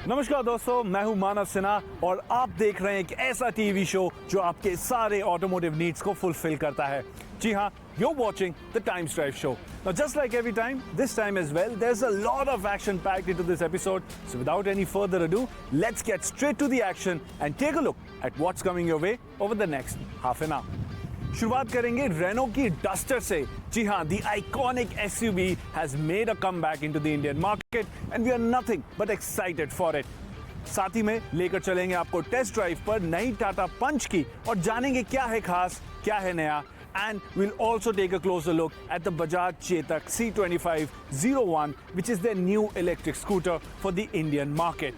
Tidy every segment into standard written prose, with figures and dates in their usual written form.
नमस्कार दोस्तों, मैं हूं मानव सिन्हा और आप देख रहे हैं एक ऐसा टीवी शो जो आपके सारे ऑटोमोटिव नीड्स को फुलफिल करता है। जी हाँ, you're watching the Times Drive show. Now just like every time, this time as well, there's a lot of action packed into this episode. So without any further ado, let's get straight to the action and take a look at what's coming your way over the next half an hour. शुरुआत करेंगे Reno की duster से। जी हाँ, the iconic SUV has made a comeback into the Indian market and we are nothing but excited for it. साथ ही में लेकर चलेंगे आपको टेस्ट ड्राइव पर नई टाटा पंच की और जानेंगे क्या है खास, क्या है नया, and we'll also take a closer look at the Bajaj Chetak C2501, which is their new electric scooter for the Indian market.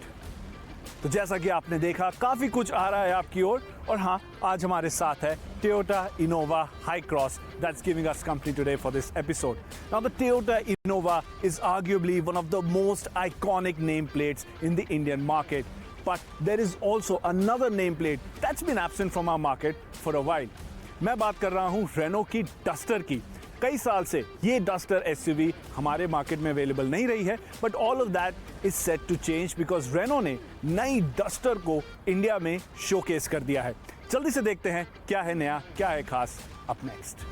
तो जैसा कि आपने देखा, काफी कुछ आ रहा है आपकी ओर और हाँ, आज हमारे साथ है Toyota Innova Hi-Cross that's giving us company today for this episode. Now the Toyota Innova is arguably one of the most iconic nameplates in the Indian market, but there is also another nameplate that's been absent from our market for a while. मैं बात कर रहा हूँ Reno की duster की। कई साल से ये डस्टर एसयूवी हमारे मार्केट में अवेलेबल नहीं रही है, but all of that is set to change because Renault ने नई डस्टर को इंडिया में शोकेस कर दिया है। जल्दी से देखते हैं क्या है नया, क्या है खास। Up next.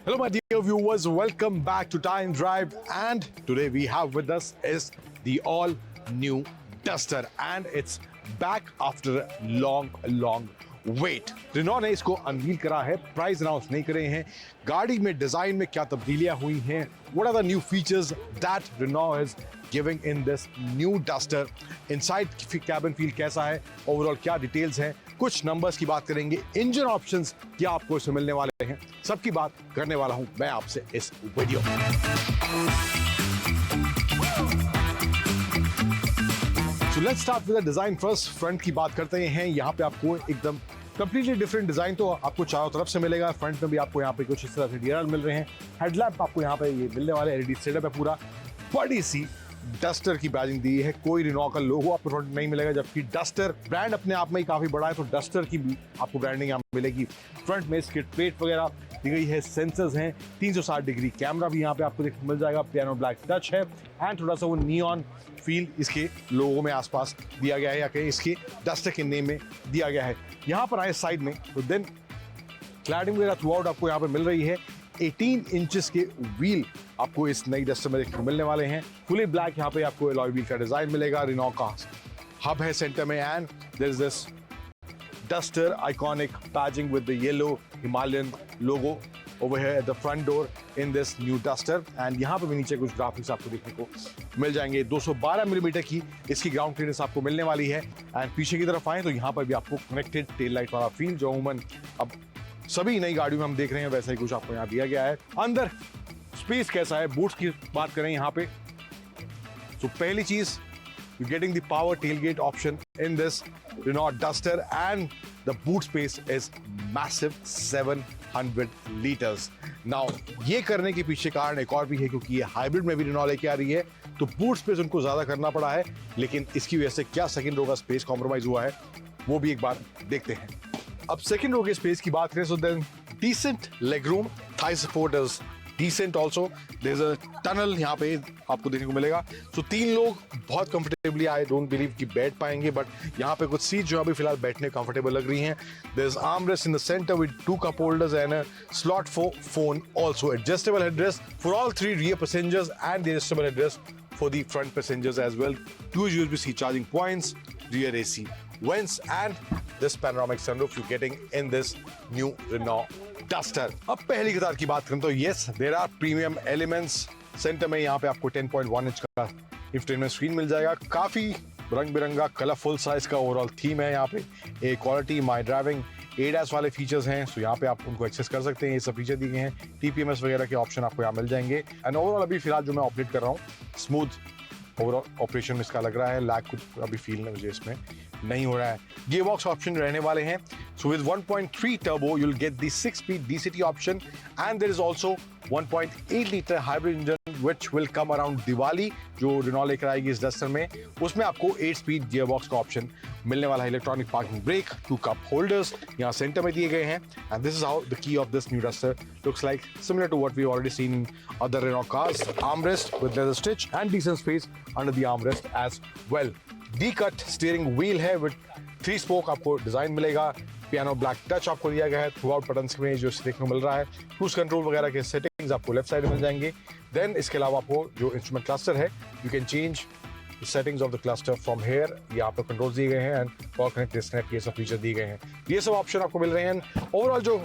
Hello my dear viewers, welcome back to Time Drive and today we have with us is the all new Duster and it's back after a long wait. Renault ने इसको अनवील करा है, price announce नहीं करे हैं, गाड़ी में design में क्या तब्दीलियां हुई हैं, what are the new features that Renault is giving in this new Duster, inside cabin feel कैसा है, ओवरऑल क्या डिटेल्स हैं, कुछ नंबर्स की बात करेंगे, इंजन ऑप्शंस क्या आपको इसमें मिलने वाले हैं, सबकी बात करने वाला हूं मैं आपसे इस वीडियो में। So let's start with the design first. Front की बात करते हैं। यहाँ पे आपको एकदम कंप्लीटली डिफरेंट डिजाइन तो आपको चारों तरफ से मिलेगा। फ्रंट में भी आपको यहाँ पे कुछ इस तरह से डीआरएल मिल रहे हैं। हेडलैम्प आपको यहाँ पे ये मिलने वाले एलईडी सेटअप है पूरा। बड़ी सी डस्टर की बैजिंग दी है, कोई रेनॉ का लोगो आपको फ्रंट नहीं मिलेगा, जबकि डस्टर ब्रांड अपने आप में ही काफी बड़ा है, तो डस्टर की भी आपको ब्रांडिंग यहाँ मिलेगी। फ्रंट में इसके प्लेट वगैरह दी गई है, सेंसर्स हैं, 360 डिग्री कैमरा भी यहाँ पे आपको देखने मिल जाएगा, पियानो ब्लैक टच है एंड थोड़ा सा वो नियॉन फील इसके लोगों में आसपास दिया गया है, या कहीं इसके डस्टर के नेम में दिया गया है। यहाँ पर आए साइड में तो देन क्लैडिंग वगैरह थ्रू आउट आपको यहाँ पे मिल रही है। 18 इंचेस के व्हील आपको इस नई डस्टर में देखने को मिलने वाले हैं। फुली ब्लैक यहाँ पे आपको अलॉय व्हील का डिजाइन मिलेगा। रेनॉ का हब है सेंटर में and there is this Duster iconic patching with the yellow Himalayan logo over here at the front door in this new Duster and यहाँ पे भी नीचे कुछ ग्राफिक्स आपको देखने को मिल जाएंगे। 212 मिलीमीटर की इसकी ग्राउंड क्लियरेंस आपको मिलने वाली है एंड पीछे की तरफ आए तो यहाँ पर भी आपको कनेक्टेड टेल लाइट वाला फील जो अमूमन अब सभी नई गाड़ियों में हम देख रहे हैं वैसा ही कुछ आपको यहाँ दिया गया है। अंदर स्पेस कैसा है, बूट्स की बात करें यहाँ पे तो पहली चीज you're getting the power tailgate option in this Renault Duster and the boot space is massive 700 liters. Now ये करने के पीछे कारण एक और भी है क्योंकि ये हाइब्रिड में भी Renault लेके आ रही है तो बूट स्पेस उनको ज्यादा करना पड़ा है, लेकिन इसकी वजह से क्या सेकंड रो का स्पेस कॉम्प्रोमाइज हुआ है वो भी एक बार देखते हैं। अब सेकंड रो के स्पेस की बात करें so then decent legroom, thigh support is decent also, there's a tunnel यहाँ पे आपको देखने को मिलेगा। तो 3 लोग बहुत कंफर्टेबली आई डोंट बिलीव कि बैठ पाएंगे, बट यहाँ पे कुछ सीट जो अभी फिलहाल बैठने कंफर्टेबल लग रही हैं। there's armrest in the center with 2 cup holders and a slot for phone also, adjustable headrest for all 3 rear passengers and the adjustable headrest for the front passengers as well, 2 USB-C charging points, rear AC vents and this panoramic sunroof you're getting in this new Renault Duster. अब पहली कतार की बात करें तो yes, there are premium elements. Centre में यहाँ पे आपको 10.1 इंच का इंफोटेनमेंट स्क्रीन मिल जाएगा, काफी रंग बिरंगा कलरफुल साइज का ओवरऑल थीम है। यहाँ पे ए क्वालिटी माई ड्राइविंग एडास वाले फीचर्स हैं, सो यहाँ पे आप उनको एक्सेस कर सकते हैं। ये सब फीचर दिए गए हैं, टीपीएमएस वगैरह के ऑप्शन आपको यहाँ मिल जाएंगे एंड ओवरऑल अभी फिलहाल जो मैं ऑपरेट कर रहा हूँ स्मूथ ओवरऑल ऑपरेशन में इसका लग रहा है, लैग कुछ अभी फील नहीं मुझे इसमें नहीं हो रहा है। गियरबॉक्स ऑप्शन रहने वाले हैं, so with 1.3 turbo you'll get the 6-speed DCT option and there is also 1.8 liter hybrid engine which will come around Diwali, जो Renault लेकर आएगी इस डस्टर में, उसमें आपको 8 स्पीड गियरबॉक्स का ऑप्शन मिलने वाला है. Electronic parking brake, 2 cup holders यहाँ सेंटर में दिए गए हैं. And this is how the key of this new duster looks like, similar to what we've already seen in other Renault cars. Armrest with leather stitch and decent space under the armrest as well. D-cut steering wheel है with 3 spoke आपको design मिलेगा. Piano black touch आपको दिया गया है through out buttons में जो देखने को मिल रहा है. क्रूज कंट्रोल वगैरह के सेटिंग्स आपको लेफ्ट साइड में मिल जाएंगे. देन इसके अलावा आपको जो इंस्ट्रूमेंट क्लस्टर है, you can change settings of the cluster from here. यहाँ पर कंट्रोल्स दिए गए हैं एंड पावर कनेक्ट डिस्कनेक्ट ये सब फीचर दिए गए हैं. ये सब ऑप्शन आपको मिल रहे हैं. ओवरऑल जो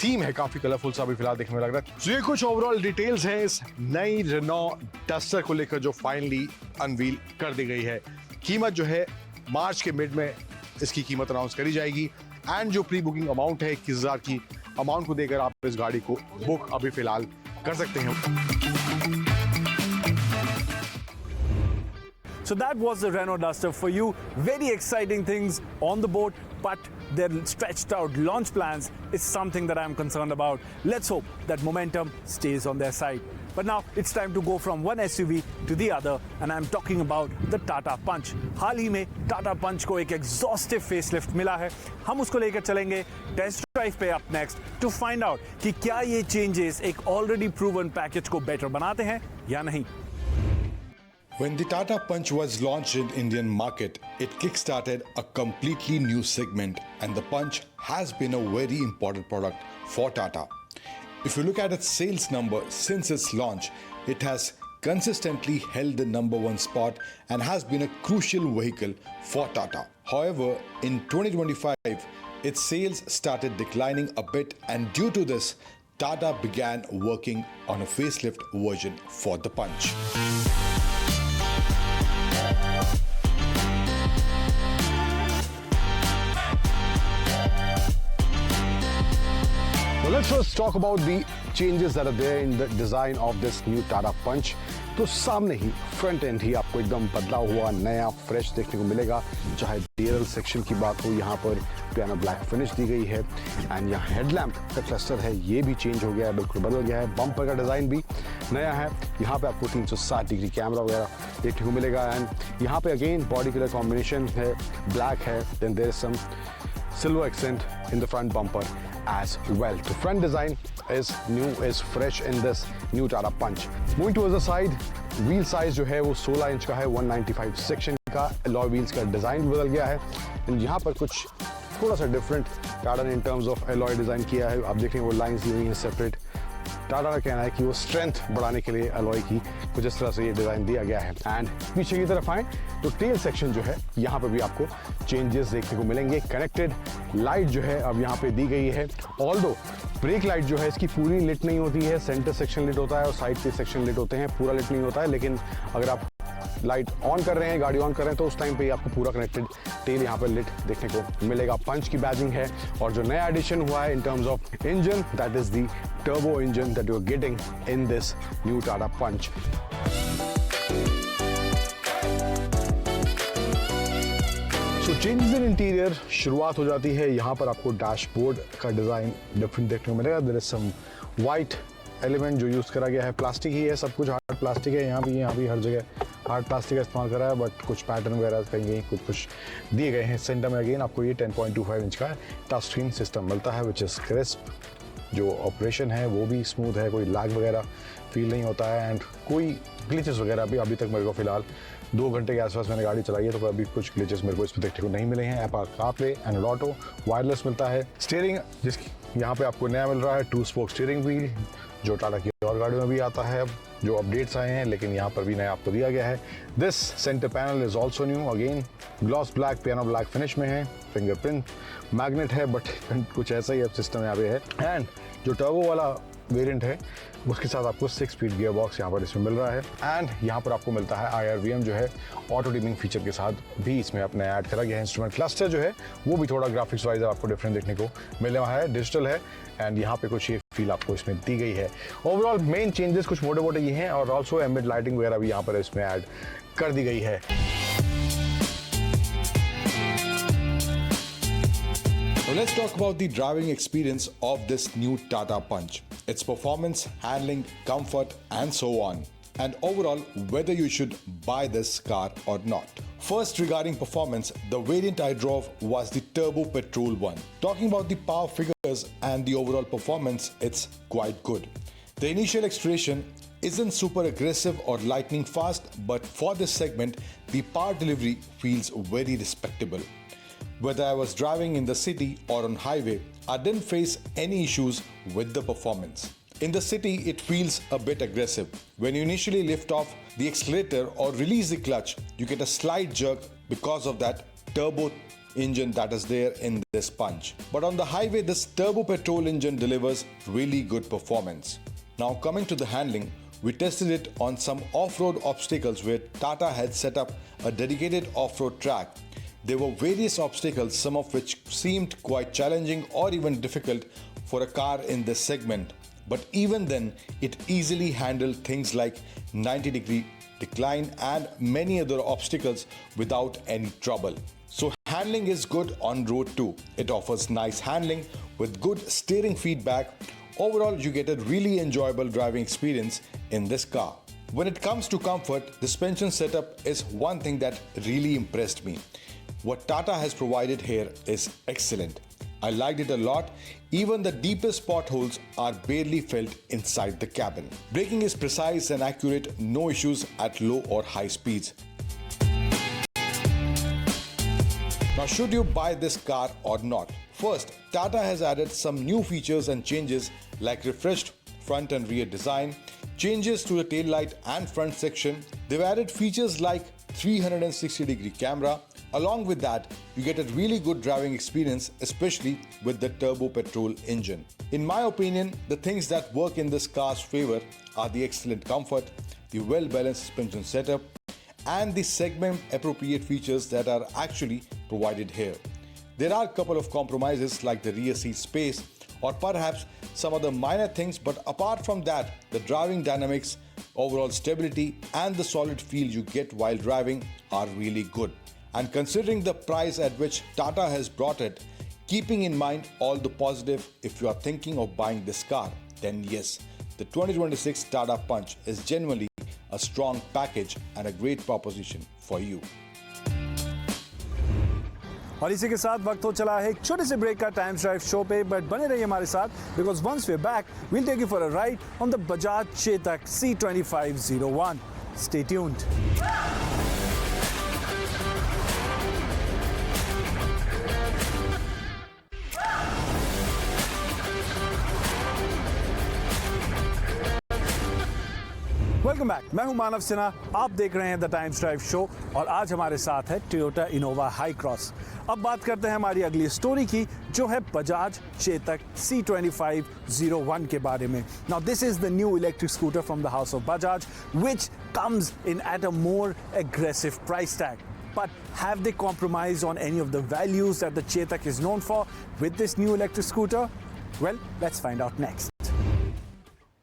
थीम है काफी कलरफुल सा अभी फिलहाल देखने में लग रहा है. तो ये कुछ ओवरऑल डिटेल्स हैं इस नई रेनॉल्ट डस्टर को लेकर जो फाइनली अनवील कर दी गई है. कीमत जो है मार्च के मिड में इसकी कीमत अनाउंस करी जाएगी. एंड जो प्री बुकिंग अमाउंट है 21,000 की अमाउंट को देकर आप इस गाड़ी को बुक अभी फिलहाल कर सकते हैं. So that was the Renault Duster for you. Very exciting things on the board, but their stretched out launch plans is something that I'm concerned about. Let's hope that momentum stays on their side. But now it's time to go from one SUV to the other, and I'm talking about the Tata Punch. हाल ही में Tata Punch को एक exhaustive facelift मिला है. हम उसको लेकर चलेंगे test drive पे up next to find out कि क्या ये changes एक already proven package को better बनाते हैं या नहीं. When the Tata Punch was launched in Indian market, it kick-started a completely new segment, and the Punch has been a very important product for Tata. If you look at its sales number since its launch, it has consistently held the #1 spot and has been a crucial vehicle for Tata. However, in 2025, its sales started declining a bit, and due to this, Tata began working on a facelift version for the Punch. Well, let's first talk about the changes that are there in the design of this new Tata Punch. तो सामने ही front and he आपको एकदम बदला हुआ नया fresh देखने को मिलेगा. चाहे DRL सेक्शन की बात हो, यहाँ पर पियानो ब्लैक फिनिश दी गई है. एंड यहाँ हेडलैम्प का क्लस्टर है, ये भी चेंज हो गया है, बिल्कुल बदल गया है. बम्पर का डिज़ाइन भी नया है. यहाँ पे आपको 360 डिग्री कैमरा वगैरह देखने को मिलेगा. एंड यहाँ पे अगेन बॉडी कलर कॉम्बिनेशन है, ब्लैक है. Then there is some silver accent in the front bumper as well. The front design is new, is fresh in this new Tata Punch. Moving towards the side, wheel size जो है वो 16 inch का है. 195 section का alloy wheels का design बदल गया है. यहाँ पर कुछ थोड़ा सा डिफरेंट टाटा ने इन टर्म्स ऑफ alloy डिज़ाइन किया है. आप देखेंगे वो लाइन्स दी हुई हैं सेपरेट. टाटा का कहना है कि वो स्ट्रेंथ बढ़ाने के लिए अलॉय की कुछ इस तरह से ये डिज़ाइन दिया गया है. एंड पीछे की तरफ आए तो टेल सेक्शन जो है यहाँ पर भी आपको चेंजेस देखने को मिलेंगे. कनेक्टेड लाइट जो है अब यहाँ पे दी गई है. ऑल्दो ब्रेक लाइट जो है इसकी पूरी लिट नहीं होती है. सेंटर सेक्शन लिट होता है और साइड के सेक्शन लिट होते हैं, पूरा लिट नहीं होता है. लेकिन अगर आप लाइट ऑन कर रहे हैं, गाड़ी ऑन कर रहे हैं, तो उस टाइम पे आपको पूरा कनेक्टेड टेल यहाँ पर लिट देखने को मिलेगा. पंच की बैजिंग है. और जो नया एडिशन हुआ है in terms of engine, that is the turbo engine that you are getting in this new Tata Punch. So changes in interior शुरुआत हो जाती है. यहाँ पर आपको डैशबोर्ड का डिज़ाइन डिफरेंट देखने को मिलेगा. There is some white element जो यूज़ करा गया है. प्लास्टिक ही है, सब कुछ हार्ड प्लास्टिक है. यहाँ भी हर जगह हार्ड प्लास्टिक का इस्तेमाल करा है. बट कुछ पैटर्न वगैरह कहीं कुछ दिए गए हैं. सेंटर में अगेन आपको ये 10.25 इंच का टच स्क्रीन सिस्टम मिलता है विच इज़ क्रिस्प. जो ऑपरेशन है वो भी स्मूथ है, कोई लैग वगैरह फील नहीं होता है. एंड कोई ग्लिचेस वगैरह भी अभी तक मेरे को फिलहाल 2 घंटे के आसपास मैंने गाड़ी चलाई है तो अभी कुछ ग्लिचेस मेरे को इसमें देखने को नहीं मिले हैं. Apple CarPlay and auto wireless मिलता है. स्टीयरिंग जिसकी यहाँ पे आपको नया मिल रहा है, 2 स्पोक स्टीयरिंग व्हील जो टाटा की और गाड़ियों में भी आता है. अब जो अपडेट्स आए हैं लेकिन यहाँ पर भी नया आपको दिया गया है. This centre panel is also new. Again gloss black piano black finish में है. फिंगरप्रिंट मैग्नेट है बट कुछ ऐसा ही अब सिस्टम यहाँ पे है. एंड जो टर्बो वाला वेरिएंट है उसके साथ आपको 6 स्पीड गियर बॉक्स यहाँ पर इसमें मिल रहा है. एंड यहाँ पर आपको मिलता है IRVM जो है ऑटो डिमिंग फीचर के साथ भी इसमें अपने ऐड करा गया है. इंस्ट्रूमेंट क्लस्टर जो है वो भी थोड़ा ग्राफिक्स वाइज आपको डिफरेंट देखने को मिल रहा है. डिजिटल है एंड यहाँ पे कुछ ये फील आपको इसमें दी गई है. ओवरऑल मेन चेंजेस कुछ मोटे मोटे ये हैं और ऑल्सो एम्बिएंट लाइटिंग वगैरह भी यहाँ पर इसमें ऐड कर दी गई है. Now let's talk about the driving experience of this new Tata Punch. Its performance, handling, comfort and so on. and overall whether you should buy this car or not. First, regarding performance, the variant I drove was the turbo petrol one. Talking about the power figures and the overall performance, it's quite good. The initial acceleration isn't super aggressive or lightning fast, but for this segment, the power delivery feels very respectable. Whether I was driving in the city or on highway, I didn't face any issues with the performance. In the city, it feels a bit aggressive. When you initially lift off the accelerator or release the clutch, you get a slight jerk because of that turbo engine that is there in this Punch. But on the highway, this turbo petrol engine delivers really good performance. Now coming to the handling, we tested it on some off-road obstacles where Tata had set up a dedicated off-road track. There were various obstacles, some of which seemed quite challenging or even difficult for a car in this segment. But even then, it easily handled things like 90-degree decline and many other obstacles without any trouble. So handling is good on road too. It offers nice handling with good steering feedback. Overall, you get a really enjoyable driving experience in this car. When it comes to comfort, the suspension setup is one thing that really impressed me. What Tata has provided here is excellent. I liked it a lot. Even the deepest potholes are barely felt inside the cabin. Braking is precise and accurate, no issues at low or high speeds. Now, should you buy this car or not? First, Tata has added some new features and changes like refreshed front and rear design, changes to the taillight and front section. They've added features like 360-degree camera. Along with that, you get a really good driving experience, especially with the turbo petrol engine. In my opinion, the things that work in this car's favor are the excellent comfort, the well-balanced suspension setup, and the segment-appropriate features that are actually provided here. There are a couple of compromises like the rear seat space or perhaps some other minor things, but apart from that, the driving dynamics, overall stability, and the solid feel you get while driving are really good. And considering the price at which Tata has brought it, keeping in mind all the positive, if you are thinking of buying this car, then yes, the 2026 Tata Punch is genuinely a strong package and a great proposition for you. और इसी के साथ वक्त हो चला है एक छोटे से ब्रेक का टाइम्स ड्राइव शो पे, बट बने रहिए हमारे साथ because once we are back we'll take you for a ride on the Bajaj Chetak C2501. Stay tuned. Welcome back. मैं हूं मानव सिन्हा. आप देख रहे हैं द टाइम्स ड्राइव शो और आज हमारे साथ है टोयोटा इनोवा हाई क्रॉस. अब बात करते हैं हमारी अगली स्टोरी की, जो है बजाज चेतक C2501 के बारे में. Now this is the new electric scooter from the house of Bajaj which comes in at a more aggressive price tag. But have they compromised on any of the values that the Chetak is known for with this new electric scooter? Well, let's find out next.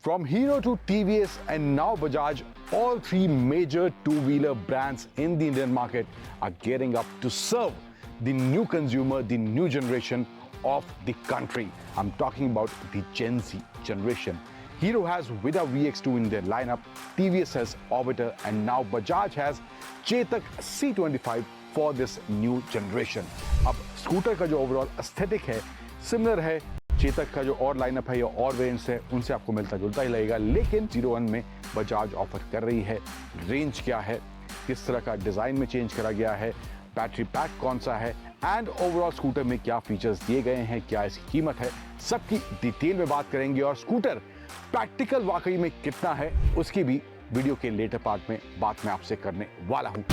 From Hero to TVS and now Bajaj, all three major two-wheeler brands in the Indian market are gearing up to serve the new consumer, the new generation of the country. I'm talking about the Gen Z generation. Hero has Vida VX2 in their lineup, TVS has Orbiter, and now Bajaj has Chetak C25 for this new generation. अब scooter का जो overall aesthetic है similar है चेतक का जो और lineup है या और वेरिएंट्स है उनसे आपको मिलता जुलता ही लगेगा, लेकिन 01 में बजाज ऑफर कर रही है. रेंज क्या है, किस तरह का डिज़ाइन में चेंज करा गया है, बैटरी पैक कौन सा है, एंड ओवरऑल स्कूटर में क्या फीचर्स दिए गए हैं, क्या इसकी कीमत है, सबकी डिटेल में बात करेंगे. और स्कूटर प्रैक्टिकल वाकई में कितना है उसकी भी वीडियो के लेटर पार्ट में बात मैं आपसे करने वाला हूं.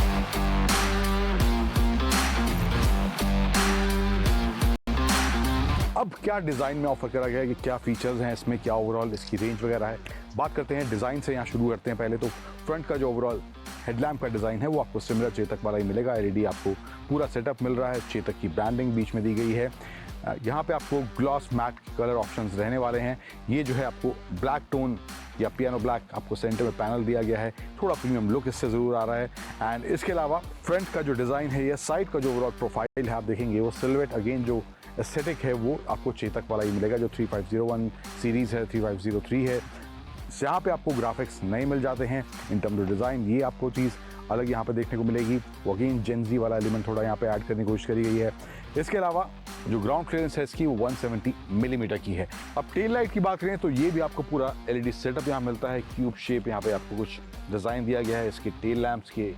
अब क्या डिज़ाइन में ऑफर करा गया है कि क्या फीचर्स हैं इसमें, क्या ओवरऑल इसकी रेंज वगैरह है. बात करते हैं डिज़ाइन से, यहाँ शुरू करते हैं. पहले तो फ्रंट का जो ओवरऑल हेडलैम्प का डिज़ाइन है वो आपको सिमिलर चेतक वाला ही मिलेगा. एलईडी आपको पूरा सेटअप मिल रहा है. चेतक की ब्रांडिंग बीच में दी गई है. यहाँ पे आपको ग्लॉस मैट कलर ऑप्शंस रहने वाले हैं. ये जो है आपको ब्लैक टोन या पियानो ब्लैक आपको सेंटर में पैनल दिया गया है. थोड़ा प्रीमियम लुक इससे ज़रूर आ रहा है. एंड इसके अलावा फ्रंट का जो डिज़ाइन है या साइड का जो ओवरऑल प्रोफाइल है आप देखेंगे वो सिल्हूट अगेन जो एस्थेटिक है वो आपको चेतक वाला ही मिलेगा. जो 3501 सीरीज़ है, 3503 है, यहाँ पे आपको ग्राफिक्स नए मिल जाते हैं इन टर्म्स ऑफ डिज़ाइन। ये आपको चीज़ अलग यहाँ पे देखने को मिलेगी। वो अगेन जेनजी वाला एलिमेंट थोड़ा यहाँ पे ऐड करने की कोशिश करी गई है। इसके अलावा जो ग्राउंड क्लियरेंस है इसकी वो 170 मिलीमीटर की है। अब टेल लाइट की बात करें तो ये भी आपको पूरा LED सेटअप यहाँ मिलता है। क्यूब शेप यहाँ पे आपको कुछ डिज़ाइन दिया गया है इसके टेल लैंप्स के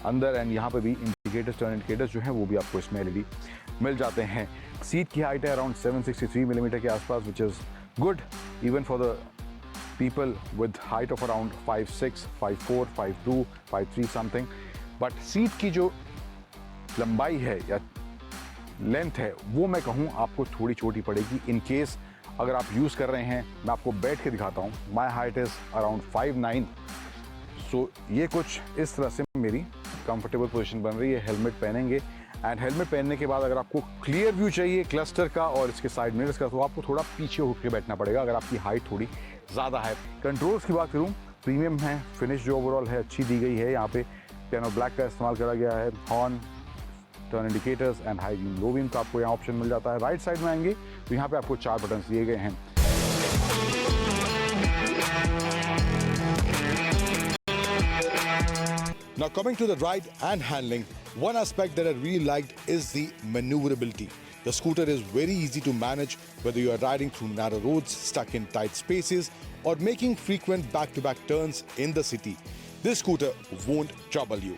अंदर, एंड यहाँ पे भी इंडिकेटर्स, टर्न इंडिकेटर्स जो हैं वो भी आपको इसमें LED मिल जाते हैं। सीट की हाइट है अराउंड 763 मिलीमीटर के आसपास, which is good even for the people with height of around 5'6", 5'4", 5'2", 5'3" something, but seat की जो लंबाई है या लेंथ है वो मैं कहूँ आपको थोड़ी छोटी पड़ेगी इन केस अगर आप यूज़ कर रहे हैं। मैं आपको बैठ के दिखाता हूँ। माई हाइट इज़ अराउंड 5'9", सो ये कुछ इस तरह से मेरी कंफर्टेबल पोजीशन बन रही है। हेलमेट पहनेंगे एंड हेलमेट पहनने के बाद अगर आपको क्लियर व्यू चाहिए क्लस्टर का और इसके साइड मिरर्स का तो आपको थोड़ा पीछे होकर बैठना पड़ेगा अगर आपकी हाइट थोड़ी ज़्यादा है। कंट्रोल्स की बात करूँ, प्रीमियम है, फिनिश जो ओवरऑल है अच्छी दी गई है। यहाँ पे पियानो ब्लैक का इस्तेमाल करा गया है। Horn, turn indicators and high beam, low beam का आपको यहाँ ऑप्शन मिल जाता है। राइट साइड में आएंगे तो यहाँ पे आपको 4 बटन दिए गए हैं। Now coming to the ride and handling, one aspect that I really liked is the maneuverability. The scooter is very easy to manage whether you are riding through narrow roads, stuck in tight spaces, or making frequent back-to-back turns in the city. This scooter won't trouble you.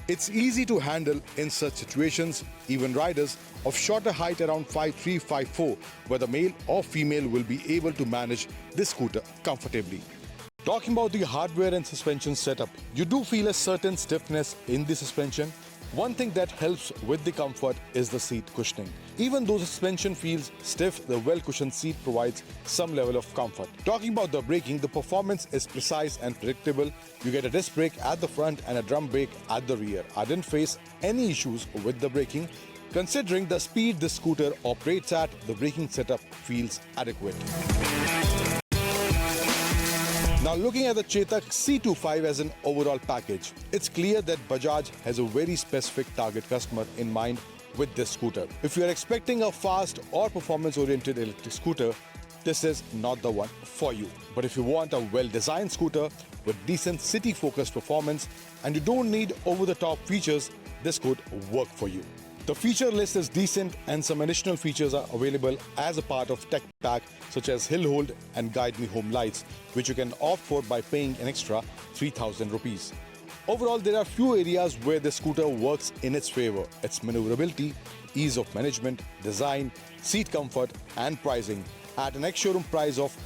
It's easy to handle in such situations. Even riders of shorter height around 5'3", 5'4", whether male or female will be able to manage this scooter comfortably. Talking about the hardware and suspension setup, you do feel a certain stiffness in the suspension. One thing that helps with the comfort is the seat cushioning. Even though the suspension feels stiff, the well-cushioned seat provides some level of comfort. Talking about the braking, the performance is precise and predictable. You get a disc brake at the front and a drum brake at the rear. I didn't face any issues with the braking. Considering the speed the scooter operates at, the braking setup feels adequate. Now looking at the Chetak C25 as an overall package, it's clear that Bajaj has a very specific target customer in mind with this scooter. If you are expecting a fast or performance-oriented electric scooter, this is not the one for you. But if you want a well-designed scooter with decent city-focused performance and you don't need over-the-top features, this could work for you. The feature list is decent and some additional features are available as a part of Tech Pack such as Hill Hold and Guide Me Home lights, which you can opt for by paying an extra 3,000 rupees. Overall, there are few areas where the scooter works in its favor. Its maneuverability, ease of management, design, seat comfort and pricing. At an ex-showroom price of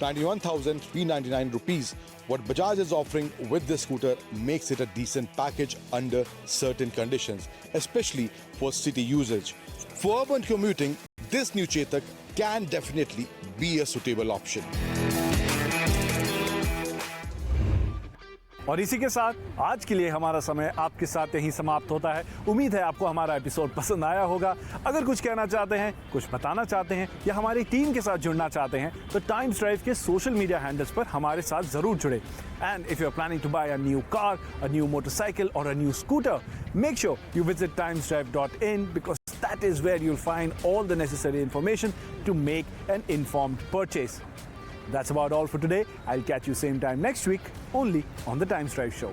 91,399 rupees, what Bajaj is offering with this scooter makes it a decent package under certain conditions, especially for city usage. For urban commuting, this new Chetak can definitely be a suitable option. और इसी के साथ आज के लिए हमारा समय आपके साथ यहीं समाप्त होता है। उम्मीद है आपको हमारा एपिसोड पसंद आया होगा। अगर कुछ कहना चाहते हैं, कुछ बताना चाहते हैं या हमारी टीम के साथ जुड़ना चाहते हैं तो टाइम्स ड्राइव के सोशल मीडिया हैंडल्स पर हमारे साथ जरूर जुड़े। And if you are planning to buy a new car, a new motorcycle और a new scooter, make sure you visit timesdrive.in because that is where you'll find all the necessary information to make an informed purchase. That's about all for today. I'll catch you same time next week only on the Times Drive Show.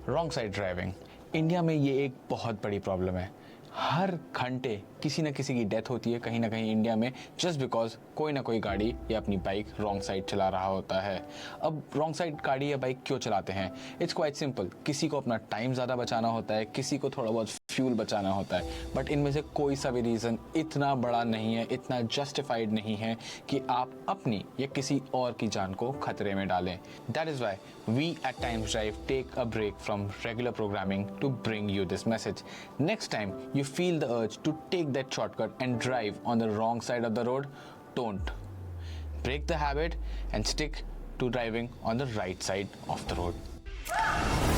Wrong side driving India में ये एक बहुत बड़ी problem है। हर घंटे किसी न किसी की डेथ होती है कहीं ना कहीं इंडिया में, जस्ट बिकॉज कोई ना कोई गाड़ी या अपनी बाइक रॉन्ग साइड चला रहा होता है। अब रॉन्ग साइड गाड़ी या बाइक क्यों चलाते हैं? It's quite simple. किसी को अपना टाइम ज़्यादा बचाना होता है, किसी को थोड़ा बहुत फ्यूल बचाना होता है, बट इनमें से कोई सा भी रीज़न इतना बड़ा नहीं है, इतना जस्टिफाइड नहीं है कि आप अपनी या किसी और की जान को खतरे में डालें। That is why we at Times Drive take a break from regular programming to bring you this message. Next time you feel the urge to take that shortcut and drive on the wrong side of the road, don't. Break the habit and stick to driving on the right side of the road.